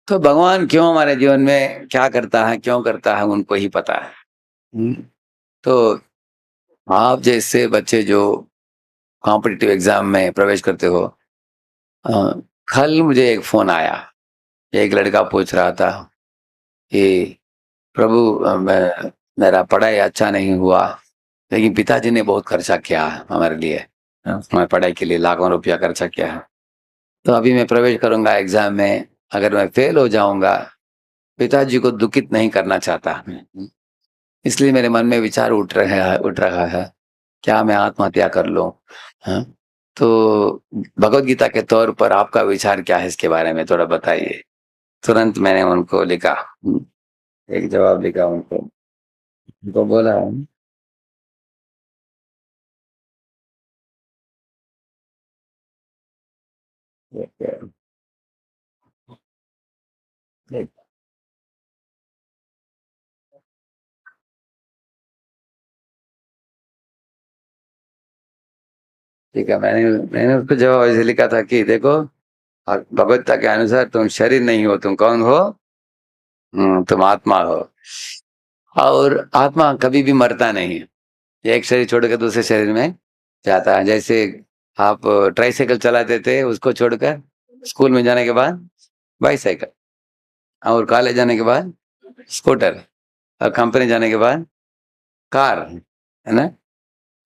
तो भगवान क्यों हमारे जीवन में क्या करता है, क्यों करता है, उनको ही पता है। हम्म, तो आप जैसे बच्चे जो कॉम्पिटिटिव एग्जाम में प्रवेश करते हो, अ, कल मुझे एक फोन आया। एक लड़का पूछ रहा था कि प्रभु, मेरा पढ़ाई अच्छा नहीं हुआ, लेकिन पिताजी ने बहुत खर्चा किया है हमारे लिए। हमारी पढ़ाई के लिए लाखों रुपया खर्चा किया है। तो अभी मैं प्रवेश करूंगा एग्जाम में, अगर मैं फेल हो जाऊंगा, पिताजी को दुखित नहीं करना चाहता। इसलिए मेरे मन में विचार उठ रहा है, क्या मैं आत्महत्या कर लूं? हाँ? तो भगवत गीता के तौर पर आपका विचार क्या है इसके बारे में, थोड़ा बताइए। तुरंत मैंने उनको लिखा, एक जवाब लिखा उनको। उनको बोला, ठीक है, मैंने मैंने उसको जवाब ऐसे लिखा था कि देखो, भगवत गीता के अनुसार तुम शरीर नहीं हो, तुम कौन हो? तुम आत्मा हो। और आत्मा कभी भी मरता नहीं है। ये एक शरीर छोड़कर दूसरे शरीर में जाता है। जैसे आप ट्राईसाइकिल चलाते थे, उसको छोड़कर स्कूल में जाने के बाद बाईसाइकिल, और कॉलेज जाने के बाद स्कूटर, और कंपनी जाने के बाद कार, है ना?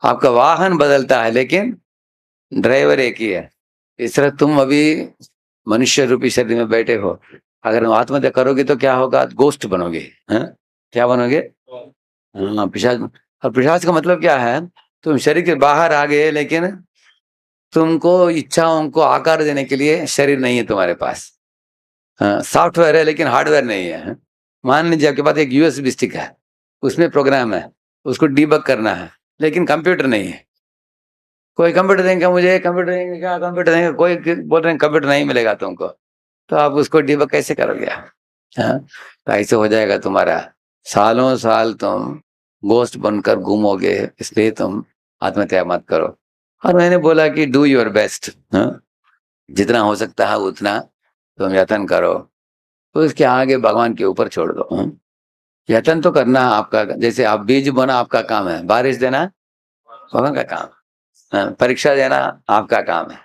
आपका वाहन बदलता है, लेकिन ड्राइवर एक ही है। इस तरह तुम अभी मनुष्य रूपी शरीर में बैठे हो। अगर तुम आत्महत्या करोगे तो क्या होगा? गोस्ट बनोगे। हैं? क्या बनोगे? हाँ, पिशाच। और पिशाच का मतलब क्या है? तुम शरीर के बाहर आ गए, लेकिन तुमको इच्छाओं को आकार देने के लिए शरीर नहीं है तुम्हारे पास। हाँ, सॉफ्टवेयर है लेकिन हार्डवेयर नहीं है। मान लीजिए आपके पास एक यूएसबी स्टिक है, उसमें प्रोग्राम है, उसको डीबग करना है, लेकिन कंप्यूटर नहीं है। कोई कंप्यूटर देंगे मुझे, कंप्यूटर देंगे क्या, कंप्यूटर देंगे, कोई बोल रहे हैं कंप्यूटर नहीं मिलेगा तुमको, तो आप उसको डीबग कैसे करोगे? हाँ, तो ऐसे हो जाएगा तुम्हारा। सालों साल तुम गोस्ट बनकर घूमोगे। इसलिए तुम आत्महत्या मत करो। और मैंने बोला कि डू योर बेस्ट। हाँ, जितना हो सकता है उतना तुम यत्न करो, तो इसके आगे भगवान के ऊपर छोड़ दो। हाँ? यत्न तो करना आपका, जैसे आप बीज बोना आपका काम है, बारिश देना भगवान का काम। हाँ, परीक्षा देना आपका काम है,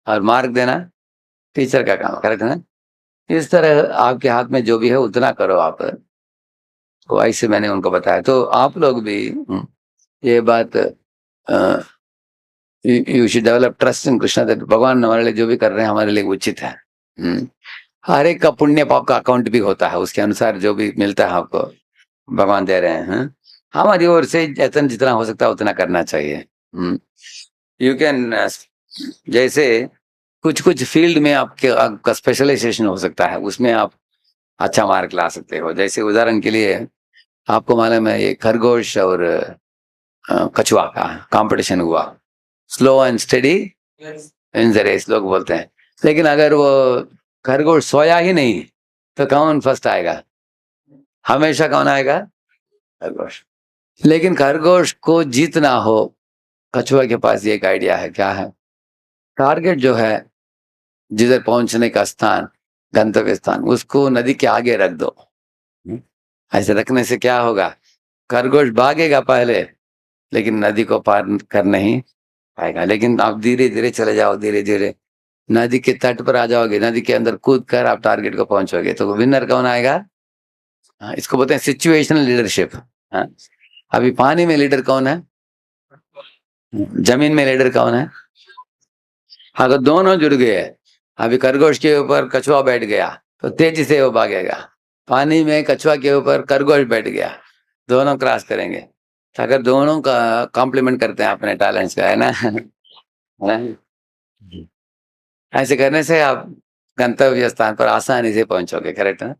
और मार्क देना टीचर का काम, करेक्ट है ना? इस तरह आपके हाथ में जो भी है उतना करो आप। तो ऐसे मैंने उनको बताया, तो आप लोग भी ये बात, you should develop trust in Krishna, that भगवान हमारे लिए जो भी कर रहे हैं हमारे लिए उचित है। हम्म, हर एक का पुण्य पाप का अकाउंट भी होता है, उसके अनुसार जो भी मिलता है आपको भगवान दे रहे हैं। हमारी ओर से यत्न जितना हो सकता है उतना करना चाहिए। यू कैन, जैसे कुछ कुछ फील्ड में आपके आपका स्पेशलाइजेशन हो सकता है, उसमें आप अच्छा मार्क ला सकते हो। जैसे उदाहरण के लिए, आपको मालूम है ये खरगोश और कछुआ का कंपटीशन हुआ, slow and steady in the race लोग बोलते हैं। लेकिन अगर वो खरगोश सोया ही नहीं, तो कौन फर्स्ट आएगा? हमेशा कौन आएगा? खरगोश। लेकिन खरगोश को जीतना हो, कछुआ के पास एक आइडिया है। क्या है? टारगेट जो है, जिधर पहुंचने का स्थान, गंतव्य स्थान, उसको नदी के आगे रख दो। हम्म, ऐसे रखने से क्या होगा? खरगोश भागेगा पहले, लेकिन नदी को पार कर नहीं पाएगा। लेकिन आप धीरे धीरे चले जाओ, धीरे धीरे नदी के तट पर आ जाओगे, नदी के अंदर कूद कर आप टारगेट को पहुंचोगे, तो विनर कौन आएगा? हाँ, इसको बोलते हैं सिचुएशनल लीडरशिप। हाँ, अभी पानी में लीडर कौन है? जमीन में लीडर कौन है? अगर दोनों जुड़ गए, अभी खरगोश के ऊपर कछुआ बैठ गया, तो तेजी से वो भागेगा। पानी में कछुआ के ऊपर खरगोश बैठ गया, दोनों क्रॉस करेंगे। तो अगर दोनों का कॉम्प्लीमेंट करते हैं अपने टैलेंट्स का, है ना? है? ऐसे करने से आप गंतव्य स्थान पर आसानी से पहुंचोगे, करेक्ट है ना?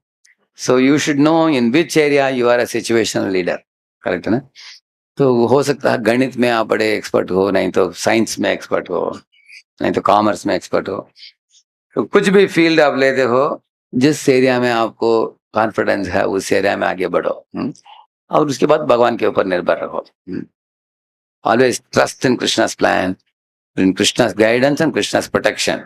So you should know in which area you are a situational leader, correct है ना? तो हो सकता है गणित में आप बड़े एक्सपर्ट हो, नहीं तो साइंस में एक्सपर्ट हो, नहीं तो कॉमर्स में एक्सपर्ट हो। तो कुछ भी फील्ड आप लेते हो, जिस एरिया में आपको कॉन्फिडेंस है उस एरिया में आगे बढ़ो। और उसके बाद भगवान के ऊपर निर्भर रहो। Always trust in Krishna's plan, in Krishna's guidance and Krishna's protection.